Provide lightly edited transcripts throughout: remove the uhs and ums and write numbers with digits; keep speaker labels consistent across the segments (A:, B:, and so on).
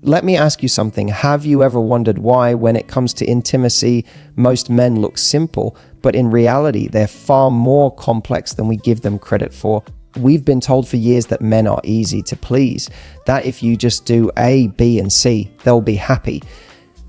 A: Let me ask you something. Have you ever wondered why, when it comes to intimacy, most men look simple, but in reality, they're far more complex than we give them credit for? We've been told for years that men are easy to please, that if you just do A, B, and C, they'll be happy.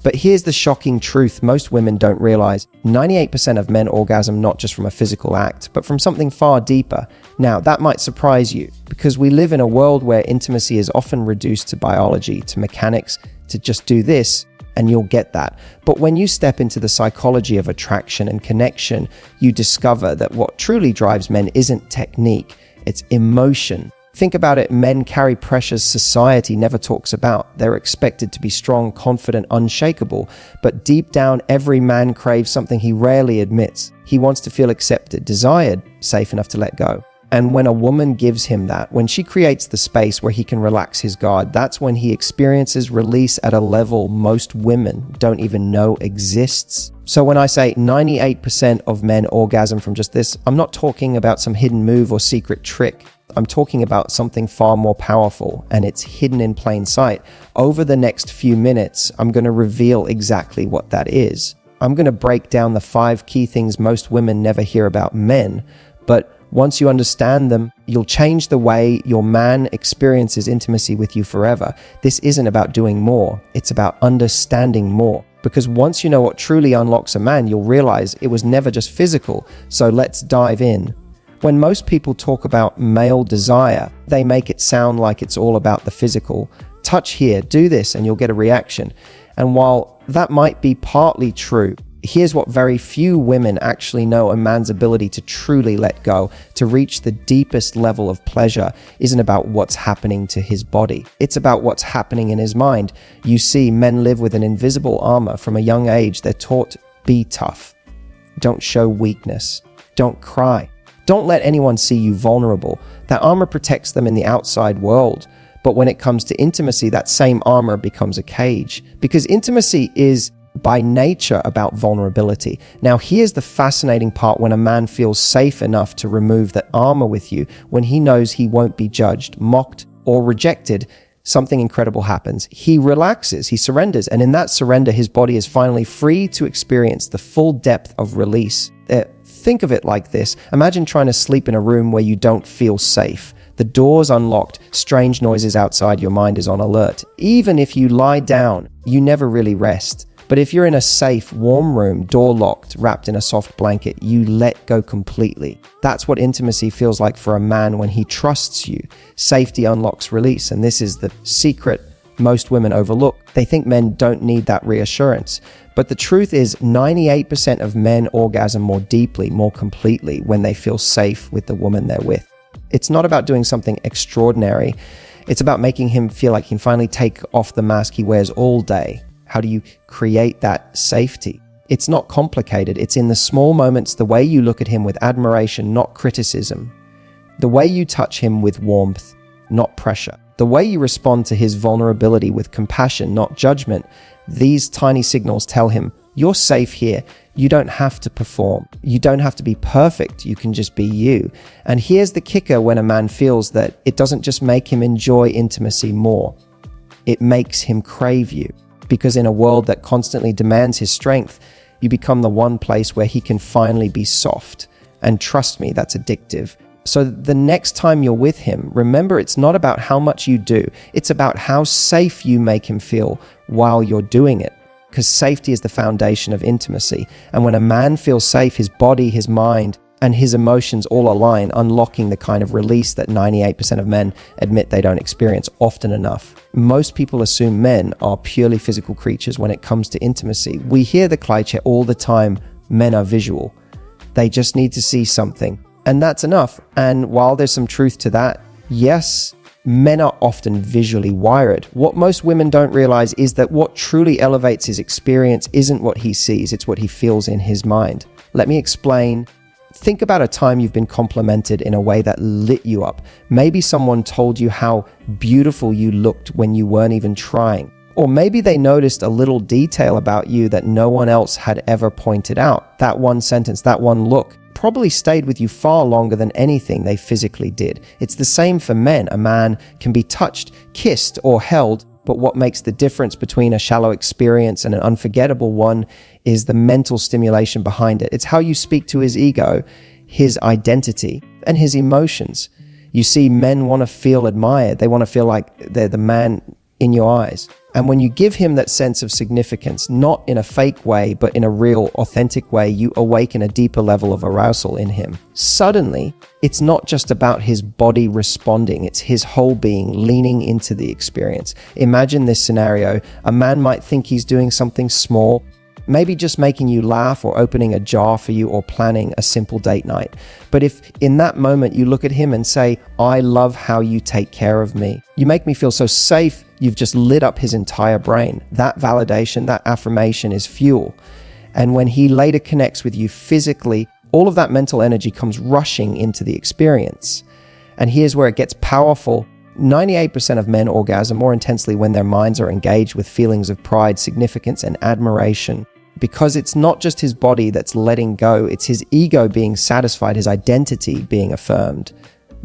A: But here's the shocking truth most women don't realize. 98% of men orgasm not just from a physical act, but from something far deeper. Now, that might surprise you, because we live in a world where intimacy is often reduced to biology, to mechanics, to just do this, and you'll get that. But when you step into the psychology of attraction and connection, you discover that what truly drives men isn't technique, it's emotion. Think about it, men carry pressures society never talks about. They're expected to be strong, confident, unshakable. But deep down, every man craves something he rarely admits. He wants to feel accepted, desired, safe enough to let go. And when a woman gives him that, when she creates the space where he can relax his guard, that's when he experiences release at a level most women don't even know exists. So when I say 98% of men orgasm from just this, I'm not talking about some hidden move or secret trick. I'm talking about something far more powerful, and it's hidden in plain sight. Over the next few minutes, I'm going to reveal exactly what that is. I'm going to break down the 5 key things most women never hear about men, but once you understand them, you'll change the way your man experiences intimacy with you forever. This isn't about doing more, it's about understanding more. Because once you know what truly unlocks a man, you'll realize it was never just physical. So let's dive in. When most people talk about male desire, they make it sound like it's all about the physical. Touch here, do this, and you'll get a reaction. And while that might be partly true, here's what very few women actually know: a man's ability to truly let go, to reach the deepest level of pleasure, isn't about what's happening to his body. It's about what's happening in his mind. You see, men live with an invisible armor. From a young age, they're taught, be tough. Don't show weakness. Don't cry. Don't let anyone see you vulnerable. That armor protects them in the outside world. But when it comes to intimacy, that same armor becomes a cage. Because intimacy is by nature about vulnerability. Now, here's the fascinating part: when a man feels safe enough to remove that armor with you, when he knows he won't be judged, mocked, or rejected, something incredible happens. He relaxes, he surrenders, and in that surrender, his body is finally free to experience the full depth of release. Think of it like this. Imagine trying to sleep in a room where you don't feel safe. The door's unlocked, strange noises outside, your mind is on alert. Even if you lie down, you never really rest. But if you're in a safe, warm room, door locked, wrapped in a soft blanket, you let go completely. That's what intimacy feels like for a man when he trusts you. Safety unlocks release, and this is the secret most women overlook. They think men don't need that reassurance. But the truth is, 98% of men orgasm more deeply, more completely when they feel safe with the woman they're with. It's not about doing something extraordinary. It's about making him feel like he can finally take off the mask he wears all day. How do you create that safety? It's not complicated. It's in the small moments, the way you look at him with admiration, not criticism. The way you touch him with warmth, not pressure. The way you respond to his vulnerability with compassion, not judgment. These tiny signals tell him, you're safe here. You don't have to perform. You don't have to be perfect. You can just be you. And here's the kicker: when a man feels that, it doesn't just make him enjoy intimacy more. It makes him crave you. Because in a world that constantly demands his strength, you become the one place where he can finally be soft. And trust me, that's addictive. So the next time you're with him, remember, it's not about how much you do. It's about how safe you make him feel while you're doing it. Because safety is the foundation of intimacy. And when a man feels safe, his body, his mind, and his emotions all align, unlocking the kind of release that 98% of men admit they don't experience often enough. Most people assume men are purely physical creatures when it comes to intimacy. We hear the cliche all the time: men are visual. They just need to see something, and that's enough. And while there's some truth to that, yes, men are often visually wired. What most women don't realize is that what truly elevates his experience isn't what he sees, it's what he feels in his mind. Let me explain. Think about a time you've been complimented in a way that lit you up. Maybe someone told you how beautiful you looked when you weren't even trying. Or maybe they noticed a little detail about you that no one else had ever pointed out. That one sentence, that one look, probably stayed with you far longer than anything they physically did. It's the same for men. A man can be touched, kissed, or held, But what makes the difference between a shallow experience and an unforgettable one is the mental stimulation behind it. It's how you speak to his ego, his identity, and his emotions. You see, men want to feel admired. They want to feel like they're the man in your eyes. And when you give him that sense of significance, not in a fake way, but in a real, authentic way, you awaken a deeper level of arousal in him. Suddenly, it's not just about his body responding, it's his whole being leaning into the experience. Imagine this scenario. A man might think he's doing something small, maybe just making you laugh or opening a jar for you or planning a simple date night. But if in that moment you look at him and say, I love how you take care of me. You make me feel so safe. You've just lit up his entire brain. That validation, that affirmation is fuel. And when he later connects with you physically, all of that mental energy comes rushing into the experience. And here's where it gets powerful. 98% of men orgasm more intensely when their minds are engaged with feelings of pride, significance, and admiration. Because it's not just his body that's letting go, it's his ego being satisfied, his identity being affirmed.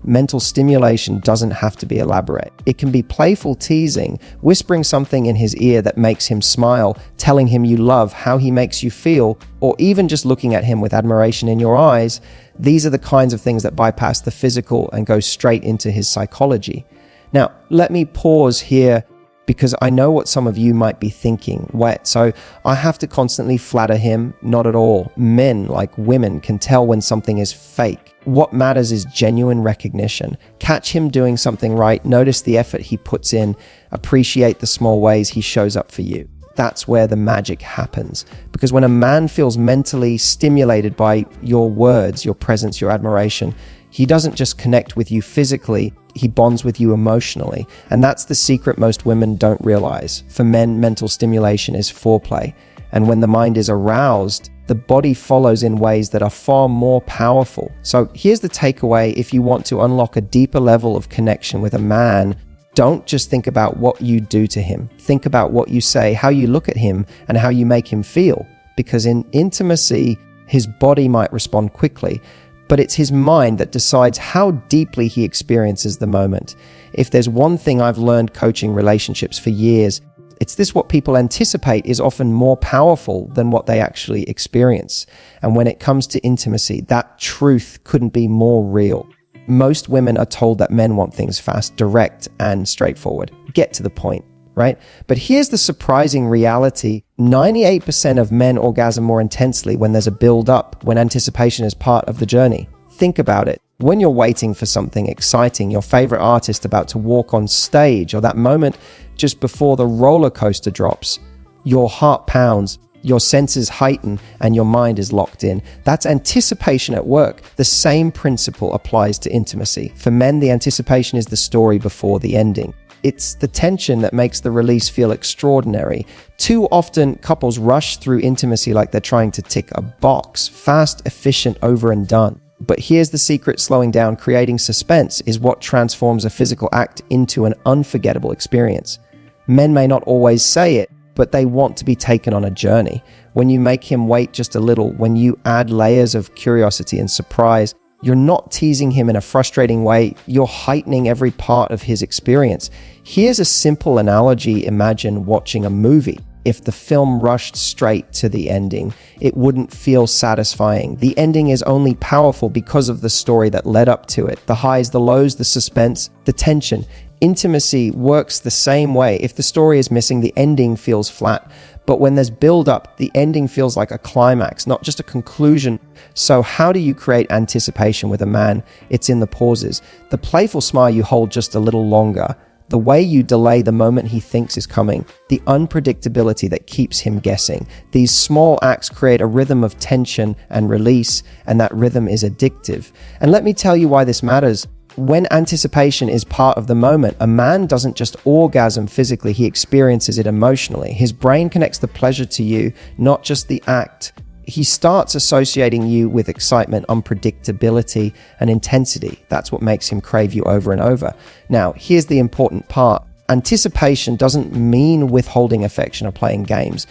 A: Mental stimulation doesn't have to be elaborate. It can be playful teasing, whispering something in his ear that makes him smile, telling him you love how he makes you feel, or even just looking at him with admiration in your eyes. These are the kinds of things that bypass the physical and go straight into his psychology. Now, let me pause here because I know what some of you might be thinking. Wait, so I have to constantly flatter him? Not at all. Men, like women, can tell when something is fake. What matters is genuine recognition. Catch him doing something right, notice the effort he puts in, appreciate the small ways he shows up for you. That's where the magic happens. Because when a man feels mentally stimulated by your words, your presence, your admiration, he doesn't just connect with you physically, he bonds with you emotionally. And that's the secret most women don't realize. For men, mental stimulation is foreplay. And when the mind is aroused, the body follows in ways that are far more powerful. So here's the takeaway if you want to unlock a deeper level of connection with a man. Don't just think about what you do to him. Think about what you say, how you look at him, and how you make him feel. Because in intimacy, his body might respond quickly, but it's his mind that decides how deeply he experiences the moment. If there's one thing I've learned coaching relationships for years, it's this: what people anticipate is often more powerful than what they actually experience. And when it comes to intimacy, that truth couldn't be more real. Most women are told that men want things fast, direct, and straightforward. Get to the point, right? But here's the surprising reality. 98% of men orgasm more intensely when there's a build-up, when anticipation is part of the journey. Think about it. When you're waiting for something exciting, your favorite artist about to walk on stage, or that moment just before the roller coaster drops, your heart pounds, your senses heighten, and your mind is locked in. That's anticipation at work. The same principle applies to intimacy. For men, the anticipation is the story before the ending. It's the tension that makes the release feel extraordinary. Too often, couples rush through intimacy like they're trying to tick a box. Fast, efficient, over and done. But here's the secret: slowing down, creating suspense is what transforms a physical act into an unforgettable experience. Men may not always say it, but they want to be taken on a journey. When you make him wait just a little, when you add layers of curiosity and surprise, you're not teasing him in a frustrating way, you're heightening every part of his experience. Here's a simple analogy. Imagine watching a movie. If the film rushed straight to the ending, it wouldn't feel satisfying. The ending is only powerful because of the story that led up to it. The highs, the lows, the suspense, the tension. Intimacy works the same way. If the story is missing, the ending feels flat. But when there's build-up, the ending feels like a climax, not just a conclusion. So how do you create anticipation with a man? It's in the pauses. The playful smile you hold just a little longer. The way you delay the moment he thinks is coming. The unpredictability that keeps him guessing. These small acts create a rhythm of tension and release, and that rhythm is addictive. And let me tell you why this matters. When anticipation is part of the moment, a man doesn't just orgasm physically, he experiences it emotionally. His brain connects the pleasure to you, not just the act. He starts associating you with excitement, unpredictability, and intensity. That's what makes him crave you over and over. Now, here's the important part. Anticipation doesn't mean withholding affection or playing games.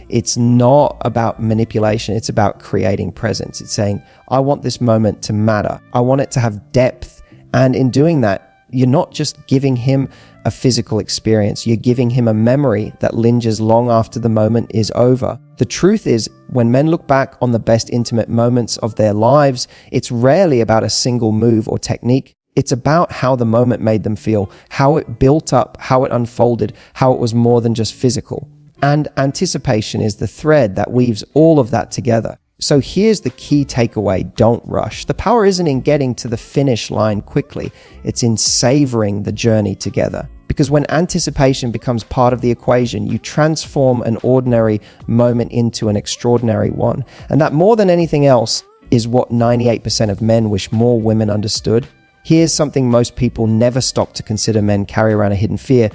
A: It's not about manipulation. It's about creating presence. It's saying, I want this moment to matter. I want it to have depth. And in doing that, You're not just giving him a physical experience, you're giving him a memory that lingers long after the moment is over. The truth is, when men look back on the best intimate moments of their lives, it's rarely about a single move or technique. It's about how the moment made them feel, how it built up, how it unfolded, how it was more than just physical. And anticipation is the thread that weaves all of that together. So here's the key takeaway: don't rush. The power isn't in getting to the finish line quickly, it's in savoring the journey together. Because when anticipation becomes part of the equation, you transform an ordinary moment into an extraordinary one. And that, more than anything else, is what 98% of men wish more women understood. Here's something most people never stop to consider men carry around a hidden fear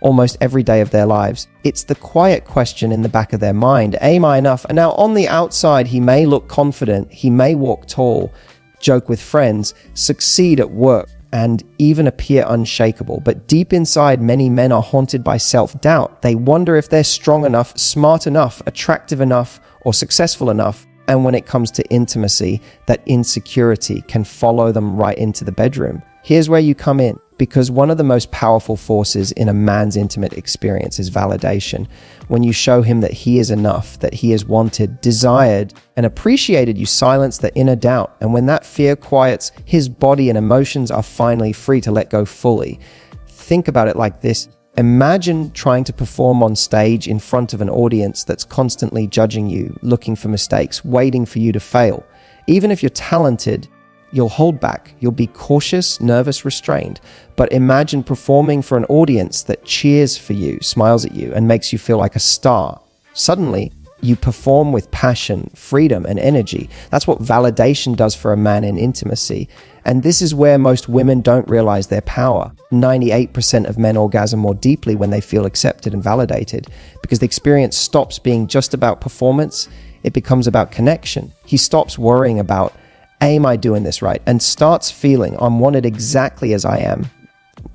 A: almost every day of their lives. It's the quiet question in the back of their mind: am I enough? And now on the outside, he may look confident, he may walk tall, joke with friends, succeed at work, and even appear unshakable. But deep inside, many men are haunted by self-doubt. They wonder if they're strong enough, smart enough, attractive enough, or successful enough. And when it comes to intimacy, that insecurity can follow them right into the bedroom. Here's where you come in, because one of the most powerful forces in a man's intimate experience is validation. When you show him that he is enough, that he is wanted, desired, and appreciated, you silence the inner doubt. And when that fear quiets, his body and emotions are finally free to let go fully. Think about it like this. Imagine trying to perform on stage in front of an audience that's constantly judging you, looking for mistakes, waiting for you to fail. Even if you're talented, you'll hold back. You'll be cautious, nervous, restrained. But imagine performing for an audience that cheers for you, smiles at you, and makes you feel like a star. Suddenly, you perform with passion, freedom, and energy. That's what validation does for a man in intimacy. And this is where most women don't realize their power. 98% of men orgasm more deeply when they feel accepted and validated, because the experience stops being just about performance. It becomes about connection. He stops worrying about, am I doing this right? And starts feeling, I'm wanted exactly as I am.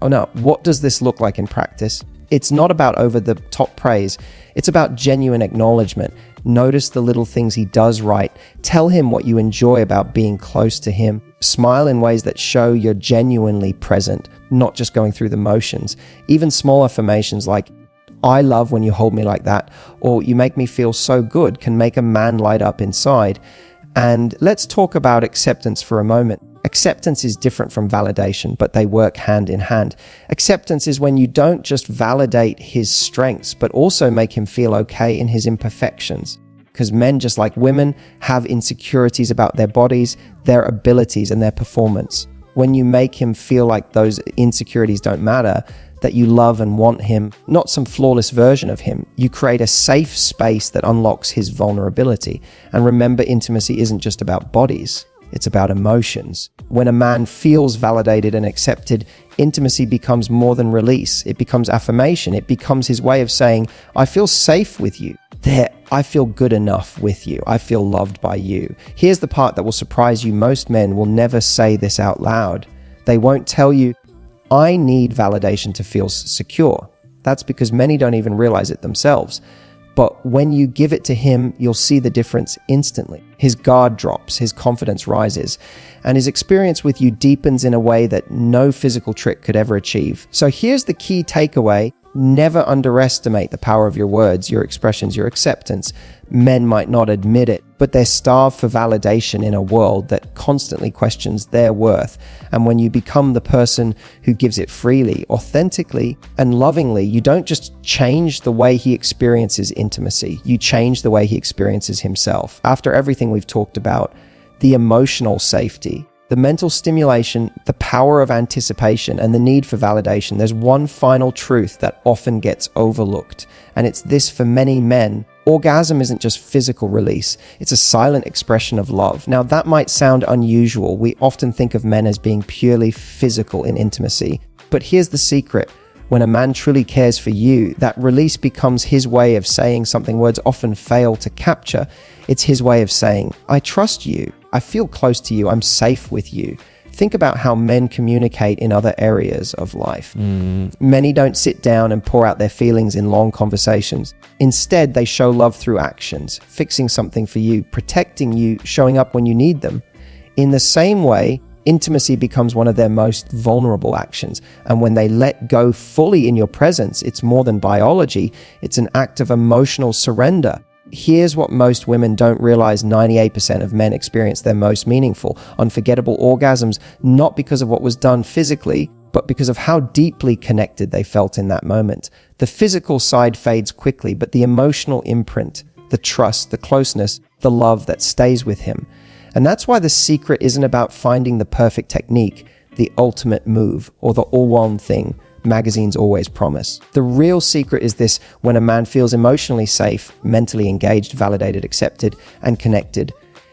A: Oh no, what does this look like in practice? It's not about over-the-top praise. It's about genuine acknowledgement. Notice the little things he does right. Tell him what you enjoy about being close to him. Smile in ways that show you're genuinely present, not just going through the motions. Even small affirmations like, I love when you hold me like that, or you make me feel so good, can make a man light up inside. And let's talk about acceptance for a moment. Acceptance is different from validation, but they work hand in hand. Acceptance is when you don't just validate his strengths, but also make him feel okay in his imperfections. Because men, just like women, have insecurities about their bodies, their abilities, and their performance. When you make him feel like those insecurities don't matter, that you love and want him, not some flawless version of him, you create a safe space that unlocks his vulnerability. And remember, intimacy isn't just about bodies, it's about emotions. When a man feels validated and accepted, intimacy becomes more than release. It becomes affirmation. It becomes his way of saying, I feel safe with you. I feel good enough with you. I feel loved by you. Here's the part that will surprise you. Most men will never say this out loud. They won't tell you, I need validation to feel secure. That's because many don't even realize it themselves. But when you give it to him, you'll see the difference instantly. His guard drops, his confidence rises, and his experience with you deepens in a way that no physical trick could ever achieve. So here's the key takeaway. Never underestimate the power of your words, your expressions, your acceptance. Men might not admit it, but they're starved for validation in a world that constantly questions their worth. And when you become the person who gives it freely, authentically, and lovingly, you don't just change the way he experiences intimacy, you change the way he experiences himself. After everything we've talked about, the emotional safety, the mental stimulation, the power of anticipation, and the need for validation, there's one final truth that often gets overlooked. And it's this: for many men, orgasm isn't just physical release, it's a silent expression of love. Now, that might sound unusual. We often think of men as being purely physical in intimacy. But here's the secret. When a man truly cares for you, that release becomes his way of saying something words often fail to capture. It's his way of saying, I trust you. I feel close to you. I'm safe with you. Think about how men communicate in other areas of life. Many don't sit down and pour out their feelings in long conversations. Instead, they show love through actions, fixing something for you, protecting you, showing up when you need them. In the same way, Intimacy becomes one of their most vulnerable actions. And when they let go fully in your presence, it's more than biology. It's an act of emotional surrender. Here's what most women don't realize: 98% of men experience their most meaningful, unforgettable orgasms, not because of what was done physically, but because of how deeply connected they felt in that moment. The physical side fades quickly, but the emotional imprint, the trust, the closeness, the love that stays with him. And that's why the secret isn't about finding the perfect technique, the ultimate move, or the all-one thing magazines always promise. The real secret is this: when a man feels emotionally safe, mentally engaged, validated, accepted, and connected,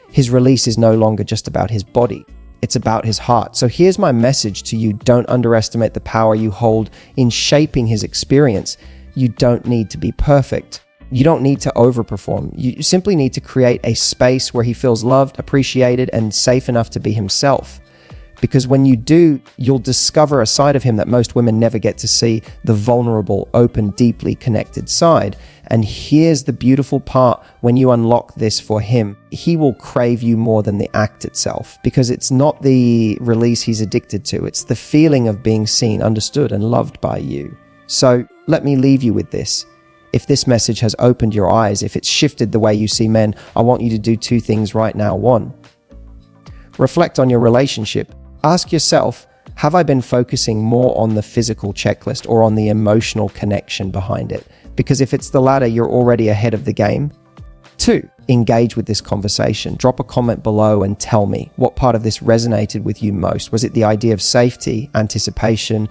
A: his release is no longer just about his body. It's about his heart. So here's my message to you: don't underestimate the power you hold in shaping his experience. You don't need to be perfect. You don't need to overperform. You simply need to create a space where he feels loved, appreciated, and safe enough to be himself. Because when you do, you'll discover a side of him that most women never get to see: the vulnerable, open, deeply connected side. And here's the beautiful part: when you unlock this for him, he will crave you more than the act itself, because it's not the release he's addicted to. It's the feeling of being seen, understood, and loved by you. So let me leave you with this. If this message has opened your eyes, if it's shifted the way you see men, I want you to do two things right now. One, reflect on your relationship. Ask yourself, have I been focusing more on the physical checklist or on the emotional connection behind it? Because if it's the latter, you're already ahead of the game. Two, engage with this conversation. Drop a comment below and tell me what part of this resonated with you most. Was it the idea of safety, anticipation,